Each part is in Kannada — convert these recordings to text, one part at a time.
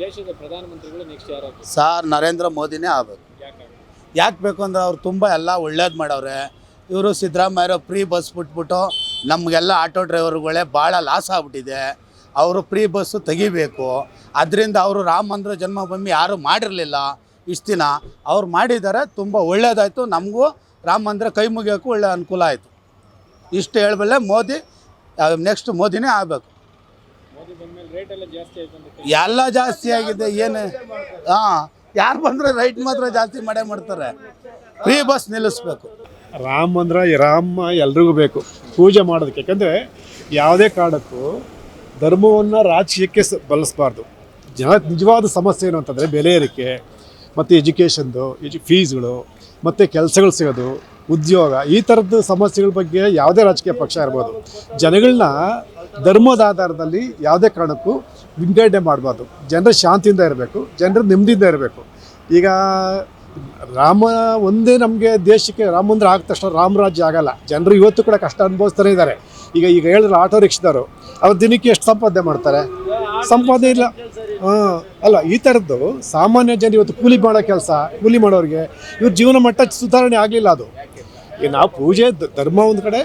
ದೇಶದ ಪ್ರಧಾನಮಂತ್ರಿಗಳು ನೆಕ್ಸ್ಟ್ ಯಾರು ಸರ್ ನರೇಂದ್ರ ಮೋದಿನೇ ಆಗಬೇಕು. ಯಾಕೆ ಬೇಕು ಅಂದರೆ ಅವ್ರು ತುಂಬ ಎಲ್ಲ ಒಳ್ಳೇದು ಮಾಡವ್ರೆ. ಇವರು ಸಿದ್ದರಾಮಯ್ಯರು ಫ್ರೀ ಬಸ್ ಬಿಟ್ಬಿಟ್ಟು ನಮಗೆಲ್ಲ ಆಟೋ ಡ್ರೈವರ್ಗಳೇ ಭಾಳ ಲಾಸ್ ಆಗ್ಬಿಟ್ಟಿದೆ. ಅವರು ಫ್ರೀ ಬಸ್ಸು ತೆಗಿಬೇಕು. ಅದರಿಂದ ಅವರು ರಾಮ ಮಂದಿರ ಜನ್ಮಭೂಮಿ ಯಾರೂ ಮಾಡಿರಲಿಲ್ಲ ಇಷ್ಟು ದಿನ. ಅವ್ರು ಮಾಡಿದ್ದಾರೆ, ತುಂಬ ಒಳ್ಳೇದಾಯಿತು. ನಮಗೂ ರಾಮ ಮಂದಿರ ಕೈ ಮುಗಿಯೋಕ್ಕೂ ಒಳ್ಳೆ ಅನುಕೂಲ ಆಯಿತು. ಇಷ್ಟು ಹೇಳಬಲ್ಲೆ. ಮೋದಿ ನೆಕ್ಸ್ಟ್ ಮೋದಿನೇ ಆಗಬೇಕು. ಎಲ್ಲ ಜಾಸ್ತಿ ಆಗಿದೆ. ಏನು ಯಾರು ಬಂದರೆ ರೈಟ್ ಮಾತ್ರ ಜಾಸ್ತಿ ಮಾಡೇ ಮಾಡ್ತಾರೆ. ಫ್ರೀ ಬಸ್ ನಿಲ್ಲಿಸ್ಬೇಕು. ರಾಮ ಮಂದಿರ ರಾಮ ಎಲ್ರಿಗೂ ಬೇಕು ಪೂಜೆ ಮಾಡೋದಕ್ಕೆ. ಯಾಕಂದರೆ ಯಾವುದೇ ಕಾರಣಕ್ಕೂ ಧರ್ಮವನ್ನು ರಾಜಕೀಯಕ್ಕೆ ಬಳಸಬಾರ್ದು. ನಿಜವಾದ ಸಮಸ್ಯೆ ಏನು ಅಂತಂದರೆ ಬೆಲೆ ಏರಿಕೆ ಮತ್ತು ಎಜುಕೇಷನ್ದು ಫೀಸ್ಗಳು ಮತ್ತು ಕೆಲಸಗಳು ಸಿಗೋದು, ಉದ್ಯೋಗ, ಈ ಥರದ್ದು ಸಮಸ್ಯೆಗಳ ಬಗ್ಗೆ ಯಾವುದೇ ರಾಜಕೀಯ ಪಕ್ಷ ಇರ್ಬೋದು ಜನಗಳನ್ನ ಧರ್ಮದ ಆಧಾರದಲ್ಲಿ ಯಾವುದೇ ಕಾರಣಕ್ಕೂ ವಿಂಗಡಣೆ ಮಾಡಬಾರ್ದು. ಜನರು ಶಾಂತಿಯಿಂದ ಇರಬೇಕು, ಜನರು ನೆಮ್ಮದಿಯಿಂದ ಇರಬೇಕು. ಈಗ ರಾಮ ಒಂದೇ ನಮಗೆ ದೇಶಕ್ಕೆ ರಾಮ ಮಂದಿರ ಆದ ತಕ್ಷಣ ರಾಮರಾಜ್ಯ ಆಗಲ್ಲ. ಜನರು ಇವತ್ತು ಕೂಡ ಕಷ್ಟ ಅನುಭವಿಸ್ತಾನೆ ಇದ್ದಾರೆ. ಈಗ ಹೇಳಿದ್ರು ಆಟೋ ರಿಕ್ಷಾದವರು ಅವ್ರು ದಿನಕ್ಕೆ ಎಷ್ಟು ಸಂಪಾದನೆ ಮಾಡ್ತಾರೆ? ಸಂಪಾದನೆ ಇಲ್ಲ. ಅಲ್ಲ, ಈ ಥರದ್ದು ಸಾಮಾನ್ಯ ಜನ ಇವತ್ತು ಕೂಲಿ ಮಾಡೋರಿಗೆ ಇವ್ರ ಜೀವನ ಮಟ್ಟ ಸುಧಾರಣೆ ಆಗಲಿಲ್ಲ. ಅದು ಈಗ ನಾವು ಪೂಜೆ ಧರ್ಮ ಒಂದು ಕಡೆ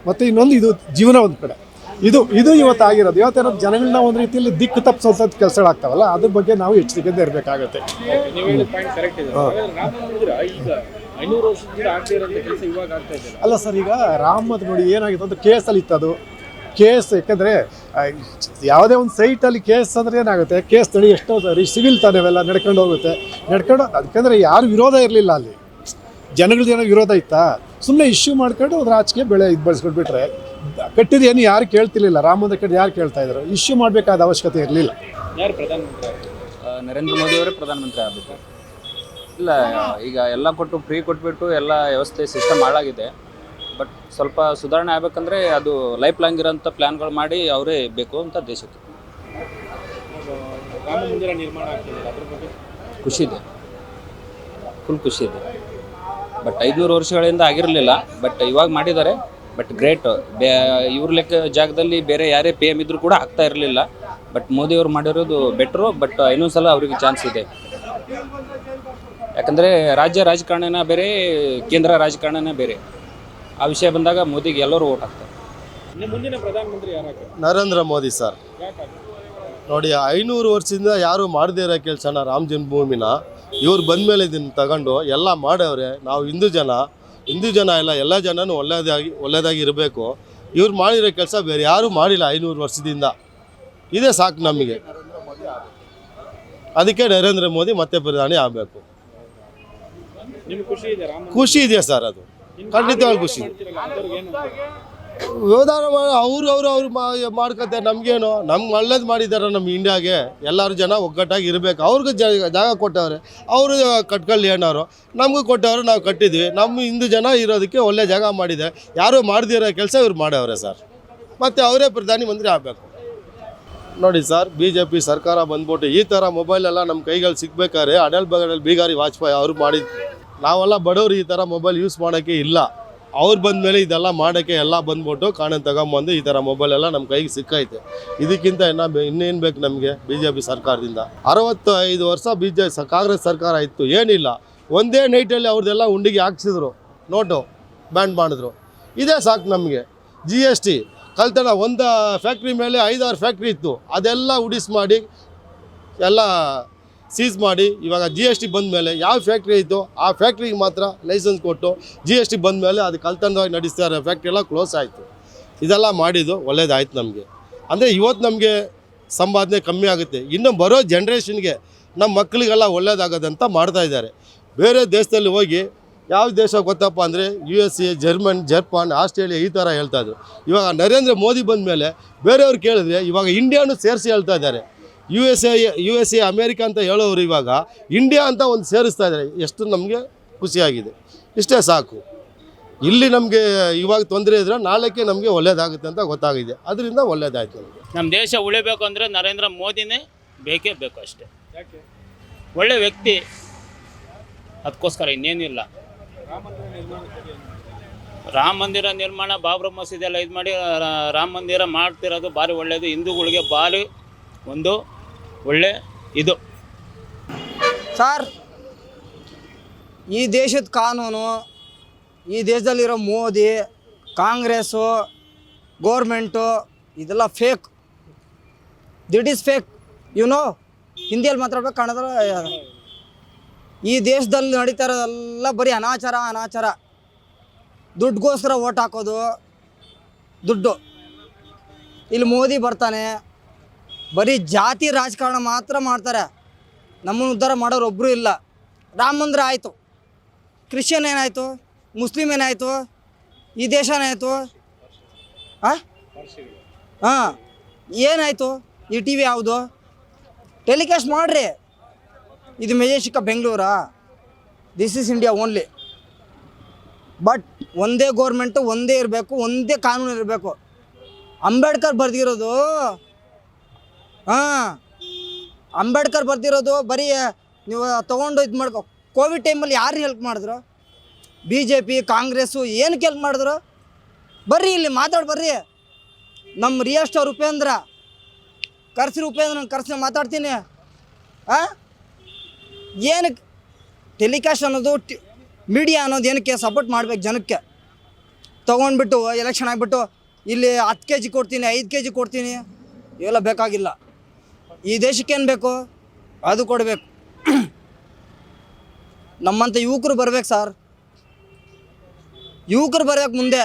ಮತ್ತು ಇನ್ನೊಂದು ಇದು ಜೀವನ ಒಂದು ಕಡೆ. ಇದು ಇವತ್ತು ಆಗಿರೋದು. ಇವತ್ತೇನಾದ್ರು ಜನಗಳನ್ನ ಒಂದು ರೀತಿಯಲ್ಲಿ ದಿಕ್ಕು ತಪ್ಪಿಸೋಂಥ ಕೆಲಸಗಳಾಗ್ತಾವಲ್ಲ, ಅದ್ರ ಬಗ್ಗೆ ನಾವು ಎಚ್ಚರಿಕೆಯಿಂದ ಇರಬೇಕಾಗತ್ತೆ. ಅಲ್ಲ ಸರ್, ಈಗ ರಾಮದ ನೋಡಿ ಏನಾಗಿತ್ತು ಅಂತ ಕೇಸಲ್ಲಿ ಇತ್ತದು ಕೇಸ್. ಯಾಕಂದರೆ ಯಾವುದೇ ಒಂದು ಸೈಟಲ್ಲಿ ಕೇಸ್ ಅಂದರೆ ಏನಾಗುತ್ತೆ, ಕೇಸ್ ತಡಿ ಎಷ್ಟೋ ಸಿವಿಲ್ ತಾನೇ ಅವೆಲ್ಲ ನಡ್ಕೊಂಡು ಹೋಗುತ್ತೆ. ಅದಕ್ಕಂದರೆ ಯಾರು ವಿರೋಧ ಇರಲಿಲ್ಲ ಅಲ್ಲಿ. ಜನಗಳದ್ದು ಏನೋ ವಿರೋಧ ಇತ್ತಾ, ಸುಮ್ಮನೆ ಇಶ್ಯೂ ಮಾಡ್ಕೊಂಡು ಅದು ರಾಜಕೀಯ ಬಳಸ್ಕೊಂಡ್ಬಿಟ್ರೆ ಕಟ್ಟಿದೇನು ಯಾರು ಕೇಳ್ತಿರ್ಲಿಲ್ಲ. ರಾಮ ಮಂದಿರ ಕಡೆ ಯಾರು ಕೇಳ್ತಾ ಇದ್ರು? ಇಶ್ಯೂ ಮಾಡಬೇಕಾದ ಅವಶ್ಯಕತೆ ಇರಲಿಲ್ಲ. ಯಾರು ಪ್ರಧಾನಮಂತ್ರಿ? ನರೇಂದ್ರ ಮೋದಿ ಅವರೇ ಪ್ರಧಾನಮಂತ್ರಿ ಆಗಬೇಕು. ಇಲ್ಲ, ಈಗ ಎಲ್ಲ ಫ್ರೀ ಕೊಟ್ಬಿಟ್ಟು ಎಲ್ಲ ವ್ಯವಸ್ಥೆ ಸಿಸ್ಟಮ್ ಹಾಳಾಗಿದೆ. ಬಟ್ ಸ್ವಲ್ಪ ಸುಧಾರಣೆ ಆಗಬೇಕಂದ್ರೆ ಅದು ಲೈಫ್ ಲಾಂಗ್ ಇರೋಂಥ ಪ್ಲ್ಯಾನ್ಗಳು ಮಾಡಿ ಅವರೇ ಬೇಕು ಅಂತ ದೇಶಕ್ಕೆ. ರಾಮ ಮಂದಿರ ನಿರ್ಮಾಣ ಆಗ್ತಿದೆ, ಅದ್ರ ಬಗ್ಗೆ ಖುಷಿ ಇದೆ, ಫುಲ್ ಖುಷಿ ಇದೆ. ಬಟ್ 500 ವರ್ಷಗಳಿಂದ ಆಗಿರಲಿಲ್ಲ, ಬಟ್ ಇವಾಗ ಮಾಡಿದ್ದಾರೆ. But great. ಇವ್ರ ಲೆಕ್ಕ ಜಾಗದಲ್ಲಿ ಬೇರೆ ಯಾರೇ ಪಿ ಎಮ್ ಇದ್ರೂ ಕೂಡ ಆಗ್ತಾ ಇರಲಿಲ್ಲ. ಬಟ್ ಮೋದಿಯವರು ಮಾಡಿರೋದು ಬೆಟ್ರು. ಬಟ್ ಇನ್ನೊಂದು ಸಲ ಅವರಿಗೆ ಚಾನ್ಸ್ ಇದೆ. ಯಾಕಂದರೆ ರಾಜ್ಯ ರಾಜಕಾರಣನ ಬೇರೆ, ಕೇಂದ್ರ ರಾಜಕಾರಣನೇ ಬೇರೆ. ಆ ವಿಷಯ ಬಂದಾಗ ಮೋದಿಗೆ ಎಲ್ಲರೂ ಓಟ್ ಹಾಕ್ತಾರೆ. ಮುಂದಿನ ಪ್ರಧಾನಮಂತ್ರಿ ಯಾರು? ನರೇಂದ್ರ ಮೋದಿ ಸರ್. ನೋಡಿ, 500 ವರ್ಷದಿಂದ ಯಾರು ಮಾಡದೇ ಇರೋ ಕೆಲಸನ ರಾಮ ಜನ್ಮಭೂಮಿನ ಇವ್ರು ಬಂದಮೇಲೆ ಇದನ್ನು ತಗೊಂಡು ಎಲ್ಲ ಮಾಡವ್ರೆ. ನಾವು ಹಿಂದೂ ಜನ ಎಲ್ಲ ಜನನೂ ಒಳ್ಳೆಯದಾಗಿ ಇರಬೇಕು. ಇವ್ರು ಮಾಡಿರೋ ಕೆಲಸ ಬೇರೆ ಯಾರೂ ಮಾಡಿಲ್ಲ 500 ವರ್ಷದಿಂದ. ಇದೇ ಸಾಕು ನಮಗೆ. ಅದಕ್ಕೆ ನರೇಂದ್ರ ಮೋದಿ ಮತ್ತೆ ಪ್ರಧಾನಿ ಆಗಬೇಕು. ಖುಷಿ ಇದೆ ಸರ್, ಅದು ಖಂಡಿತವಾಗಿ ಖುಷಿ. ವ್ಯವಧಾನ ಅವ್ರು ಮಾಡ್ಕೊತಾರೆ. ನಮಗೇನು, ನಮ್ಗೆ ಒಳ್ಳೇದು ಮಾಡಿದ್ದಾರೆ ನಮ್ಮ ಇಂಡಿಯಾಗೆ. ಎಲ್ಲರೂ ಜನ ಒಗ್ಗಟ್ಟಾಗಿ ಇರಬೇಕು. ಅವ್ರಿಗೂ ಜಾಗ ಕೊಟ್ಟವ್ರೆ, ಅವರು ಕಟ್ಕೊಳ್ಳಿ ಅನ್ನೋರು. ನಮಗೂ ಕೊಟ್ಟವರು, ನಾವು ಕಟ್ಟಿದ್ವಿ. ನಮ್ಮ ಹಿಂದೂ ಜನ ಇರೋದಕ್ಕೆ ಒಳ್ಳೆ ಜಾಗ ಮಾಡಿದೆ. ಯಾರೂ ಮಾಡದಿರೋ ಕೆಲಸ ಇವ್ರು ಮಾಡವ್ರೆ ಸರ್. ಮತ್ತು ಅವರೇ ಪ್ರಧಾನಿ ಮಂತ್ರಿ ಆಗಬೇಕು. ನೋಡಿ ಸರ್, BJP ಸರ್ಕಾರ ಬಂದ್ಬಿಟ್ಟು ಈ ಥರ ಮೊಬೈಲೆಲ್ಲ ನಮ್ಮ ಕೈಗಳು ಸಿಗ್ಬೇಕಾದ್ರೆ ಅಟಲ್ ಬಿಹಾರಿ ವಾಜಪೇಯಿ ಅವ್ರು ಮಾಡಿದ್ದು. ನಾವೆಲ್ಲ ಬಡವರು ಈ ಥರ ಮೊಬೈಲ್ ಯೂಸ್ ಮಾಡೋಕ್ಕೆ ಇಲ್ಲ. ಅವ್ರು ಬಂದಮೇಲೆ ಇದೆಲ್ಲ ಮಾಡೋಕ್ಕೆ ಎಲ್ಲ ಬಂದ್ಬಿಟ್ಟು ಕಾಣನ್ ತಗೊಂಬಂದು ಈ ಥರ ಮೊಬೈಲೆಲ್ಲ ನಮ್ಮ ಕೈಗೆ ಸಿಕ್ಕೈತೆ. ಇದಕ್ಕಿಂತ ಇನ್ನೇನು ಬೇಕು ನಮಗೆ BJP ಸರ್ಕಾರದಿಂದ? 65 ವರ್ಷ ಕಾಂಗ್ರೆಸ್ ಸರ್ಕಾರ ಇತ್ತು, ಏನಿಲ್ಲ. ಒಂದೇ ನೈಟಲ್ಲಿ ಅವ್ರದ್ದೆಲ್ಲ ಉಂಡಿಗೆ ಹಾಕ್ಸಿದ್ರು, ನೋಟು ಬ್ಯಾನ್ ಮಾಡಿದ್ರು. ಇದೇ ಸಾಕು ನಮಗೆ. GST ಕಲ್ತನ, ಒಂದು ಫ್ಯಾಕ್ಟ್ರಿ ಮೇಲೆ 5-6 ಫ್ಯಾಕ್ಟ್ರಿ ಇತ್ತು, ಅದೆಲ್ಲ ಉಡಿಸ್ ಮಾಡಿ ಎಲ್ಲ ಸೀಸ್ ಮಾಡಿ ಇವಾಗ GST ಬಂದ ಮೇಲೆ ಯಾವ ಫ್ಯಾಕ್ಟ್ರಿ ಐತೋ ಆ ಫ್ಯಾಕ್ಟ್ರಿಗೆ ಮಾತ್ರ ಲೈಸೆನ್ಸ್ ಕೊಟ್ಟು GST ಬಂದ ಮೇಲೆ ಅದು ಕಲ್ತನವಾಗಿ ನಡೆಸ್ತಾರೆ. ಫ್ಯಾಕ್ಟ್ರಿ ಎಲ್ಲ ಕ್ಲೋಸ್ ಆಯಿತು. ಇದೆಲ್ಲ ಮಾಡಿದ್ದು ಒಳ್ಳೇದಾಯ್ತು ನಮಗೆ. ಅಂದರೆ ಇವತ್ತು ನಮಗೆ ಸಂಪಾದನೆ ಕಮ್ಮಿ ಆಗುತ್ತೆ. ಇನ್ನು ಬರೋ ಜನ್ರೇಷನ್ಗೆ ನಮ್ಮ ಮಕ್ಕಳಿಗೆಲ್ಲ ಒಳ್ಳೇದಾಗೋದಂತ ಮಾಡ್ತಾಯಿದ್ದಾರೆ. ಬೇರೆ ದೇಶದಲ್ಲಿ ಹೋಗಿ ಯಾವ ದೇಶ ಗೊತ್ತಪ್ಪ ಅಂದರೆ USA, ಜಪಾನ್, ಆಸ್ಟ್ರೇಲಿಯಾ ಈ ಥರ ಹೇಳ್ತಾಯಿದ್ರು. ಇವಾಗ ನರೇಂದ್ರ ಮೋದಿ ಬಂದ ಮೇಲೆ ಬೇರೆಯವ್ರು ಕೇಳಿದ್ರೆ ಇವಾಗ ಇಂಡಿಯಾನು ಸೇರಿಸಿ ಹೇಳ್ತಾ ಇದ್ದಾರೆ. USA ಅಮೇರಿಕಾ ಅಂತ ಹೇಳೋರು ಇವಾಗ ಇಂಡಿಯಾ ಅಂತ ಒಂದು ಸೇರಿಸ್ತಾ ಇದ್ದಾರೆ. ಎಷ್ಟು ನಮಗೆ ಖುಷಿಯಾಗಿದೆ. ಇಷ್ಟೇ ಸಾಕು. ಇಲ್ಲಿ ನಮಗೆ ಇವಾಗ ತೊಂದರೆ ಇದ್ದರೆ ನಾಳೆಗೆ ನಮಗೆ ಒಳ್ಳೇದಾಗುತ್ತೆ ಅಂತ ಗೊತ್ತಾಗಿದೆ. ಅದರಿಂದ ಒಳ್ಳೇದಾಯ್ತು. ನಮ್ಮ ದೇಶ ಉಳಿಬೇಕು ಅಂದರೆ ನರೇಂದ್ರ ಮೋದಿನೇ ಬೇಕೇ ಬೇಕು ಅಷ್ಟೇ. ಒಳ್ಳೆ ವ್ಯಕ್ತಿ, ಅದಕ್ಕೋಸ್ಕರ ಇನ್ನೇನಿಲ್ಲ. ರಾಮ ಮಂದಿರ ನಿರ್ಮಾಣ, ಬಾಬ್ರಿ ಮಸೀದಿ ಎಲ್ಲ ಇದು ಮಾಡಿ ರಾಮ ಮಂದಿರ ಮಾಡ್ತಿರೋದು ಭಾರಿ ಒಳ್ಳೆಯದು. ಹಿಂದೂಗಳಿಗೆ ಭಾರಿ ಒಂದು ಒಳ್ಳೆ ಇದು ಸರ್, ಈ ದೇಶದ ಕಾನೂನು, ಈ ದೇಶದಲ್ಲಿರೋ ಮೋದಿ, ಕಾಂಗ್ರೆಸ್ಸು, ಗೋರ್ಮೆಂಟು, ಇದೆಲ್ಲ ಫೇಕ್. ದಿಟ್ ಈಸ್ ಫೇಕ್, ಹಿಂದಿಯಲ್ಲಿ ಮಾತಾಡ್ಬೇಕು, ಕನ್ನಡದಲ್ಲಿ. ಈ ದೇಶದಲ್ಲಿ ನಡೀತಾ ಇರೋದೆಲ್ಲ ಬರೀ ಅನಾಚಾರ. ದುಡ್ಡುಗೋಸ್ಕರ ಓಟ್ ಹಾಕೋದು, ದುಡ್ಡು. ಇಲ್ಲಿ ಮೋದಿ ಬರ್ತಾನೆ, ಬರೀ ಜಾತಿ ರಾಜಕಾರಣ ಮಾತ್ರ ಮಾಡ್ತಾರೆ. ನಮ್ಮನ್ನು ಉದ್ಧಾರ ಮಾಡೋರು ಒಬ್ಬರು ಇಲ್ಲ. ರಾಮ ಮಂದಿರ ಆಯಿತು, ಕ್ರಿಶ್ಚಿಯನ್ ಏನಾಯಿತು, ಮುಸ್ಲಿಮ್ ಏನಾಯಿತು, ಈ ದೇಶ ಏನಾಯಿತು? ಹಾಂ, ಏನಾಯಿತು? ಈ ಟಿ ವಿ ಯಾವುದು? ಟೆಲಿಕಾಸ್ಟ್ ಮಾಡಿರಿ. ಇದು ಮೆಜೆಸ್ಟಿಕ್ಕ ಬೆಂಗಳೂರಾ? This is India only. But ಒಂದೇ ಗೋರ್ಮೆಂಟು, ಒಂದೇ ಇರಬೇಕು, ಒಂದೇ ಕಾನೂನು ಇರಬೇಕು. ಅಂಬೇಡ್ಕರ್ ಬರೆದಿರೋದು, ಅಂಬೇಡ್ಕರ್ ಬರೆದಿರೋದು ಬರೀ ನೀವು ತೊಗೊಂಡು ಇದು ಮಾಡ್ಕೊ. ಕೋವಿಡ್ ಟೈಮಲ್ಲಿ ಯಾರು ಹೆಲ್ಪ್ ಮಾಡಿದ್ರು? BJP, ಕಾಂಗ್ರೆಸ್ಸು ಏನಕ್ಕೆ ಹೆಲ್ಪ್ ಮಾಡಿದ್ರು? ಬರ್ರಿ ಇಲ್ಲಿ ಬರ್ರಿ. ನಮ್ಮ ರಿಯಲ್ ಸ್ಟಾರ್ ಉಪೇಂದ್ರ ಕರ್ಸಿ ಮಾತಾಡ್ತೀನಿ. ಏನಕ್ಕೆ ಟೆಲಿಕಾಸ್ಟ್ ಅನ್ನೋದು, ಮೀಡಿಯಾ ಅನ್ನೋದು ಏನಕ್ಕೆ ಸಪೋರ್ಟ್ ಮಾಡ್ಬೇಕು ಜನಕ್ಕೆ? ತೊಗೊಂಡ್ಬಿಟ್ಟು ಎಲೆಕ್ಷನ್ ಆಗಿಬಿಟ್ಟು ಇಲ್ಲಿ 10 kg ಕೊಡ್ತೀನಿ, 5 kg ಕೊಡ್ತೀನಿ, ಇವೆಲ್ಲ ಬೇಕಾಗಿಲ್ಲ. ಈ ದೇಶಕ್ಕೇನು ಬೇಕು ಅದು ಕೊಡಬೇಕು. ನಮ್ಮಂಥ ಯುವಕರು ಬರ್ಬೇಕು ಸರ್, ಯುವಕರು ಬರ್ಬೇಕು ಮುಂದೆ.